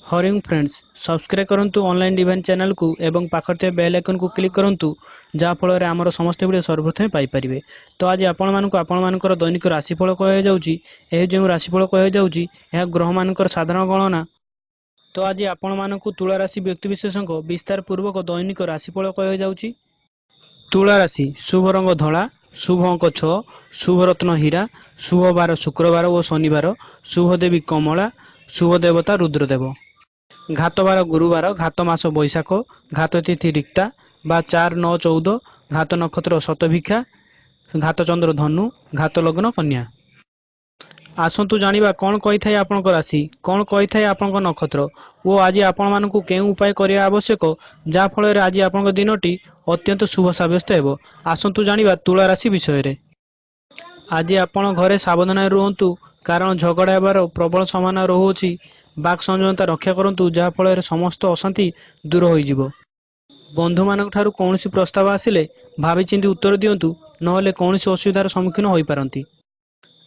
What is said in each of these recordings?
Hurrying friends subscribe करंतु online divine channel को एवं पाखते बेल आइकन को क्लिक करंतु जहाँ फल आमर समस्त वीडियो सर्वप्रथम पाइपर। तो आज आपण दैनिक राशिफल कह जो राशिफल कह ग्रह मान साधारण गणना। तो आज आपण तुला राशि व्यक्तिविशेष विस्तार पूर्वक दैनिक राशिफल कह तुला राशि शुभ रंग धला, शुभ अंक 6, शुभ रत्न हीरा, शुभ बार शुक्रवार और शनिवार, शुभ देवी कमला, शुभ देवता रुद्रदेव। घात बार गुरुवार, घात मास बैशाख, घात तिथि रिक्ता बा 4-9-14, घात नक्षत्र शतभिक्षा, घात चंद्र धनु, घात लग्न कन्या। आसतु जानिबा कौन कही थाए आपनक राशि, कौन कही थाए आपनक नक्षत्र और आज आपण मानकु केउ उपाय करिया आवश्यक जा फल आज आपनक दिनटी अत्यंत शुभ साब्यस्त हेबो। आसतु जानिबा तुला राशि विषय रे। आज आपण घरे सावधान रुहतु कारण झगड़ा हेबार प्रबल संभावना रहुछि। बाक संयमता रक्षा करंतु जहाँ फल समस्त अशांति दूर हो। बंधु मान कौन प्रस्ताव आसिले भावी चिंती उत्तर दिंतु नहेले कौन असुविधार सम्मुखीन हो पारती।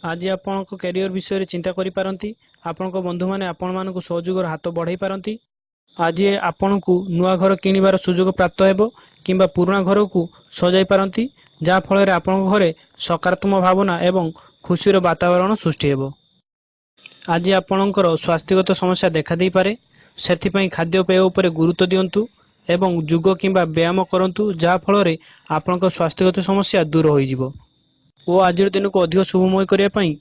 आज आपण कैरियर विषय में चिंता करि पारंती। आपण बंधु माने आपण मानकु सहयोगर हाथ बढ़ाई पारंती। आज आपण को नुआ घर किणवार सुजोग प्राप्त हेबो किंबा पुराना घर को सजाई पारंती जहाँ फल आपण घरे सकारात्मक भावना एवं खुशीर वातावरण सृष्टि हेबो। आज आपणकर स्वास्थ्यगत समस्या देखा दे पारे, सेथिपई खाद्यपेय उपर गुरुत्व दियंतु एवं योग किंबा व्यायाम करंतु जहाँ फल आपणकर स्वास्थ्यगत समस्या दूर हो जिवो। ओ आज दिन को अधिक शुभमय करिया पई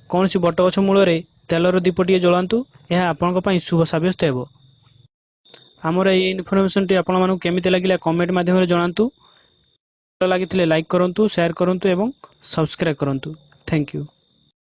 कौन सी बटगछ मूल तेलर दीपटिए जलांतु, यह आपणक पई शुभ साब्यस्त हेबो। आमर ये इनफॉरमेशन टी आपण मानकु केमिति लागिला कमेंट माध्यम रे जणांतु। लागिथिले लाइक करंतु, शेयर करंतु एवं सब्सक्राइब करंतु। Thank you.